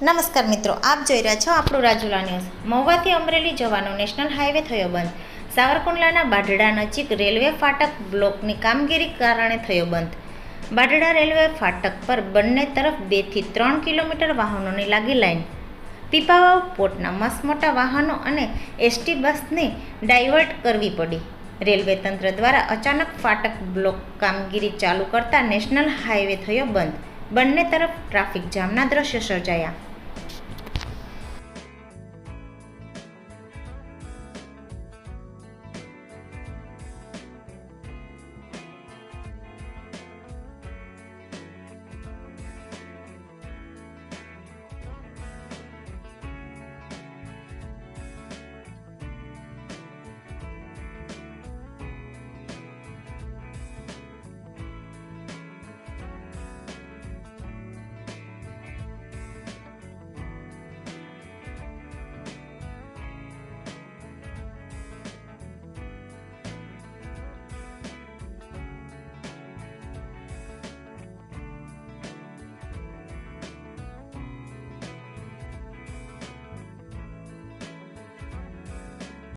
નમસ્કાર મિત્રો, આપ જોઈ રહ્યા છો આપણું રાજુલા ન્યૂઝ. મહુવાથી અમરેલી જવાનો નેશનલ હાઈવે થયો બંધ. સાવરકુંડલાના બાઢડા નજીક રેલવે ફાટક બ્લોકની કામગીરી કારણે થયો બંધ. બાઢડા રેલવે ફાટક પર બંને તરફ 2 થી 3 કિલોમીટર વાહનોની લાગી લાઈન. પીપાવાવ પોર્ટના મસમોટા વાહનો અને એસટી બસને ડાયવર્ટ કરવી પડી. રેલવે તંત્ર દ્વારા અચાનક ફાટક બ્લોક કામગીરી ચાલુ કરતા નેશનલ હાઈવે થયો બંધ. બંને તરફ ટ્રાફિક જામના દ્રશ્યો સર્જાયા.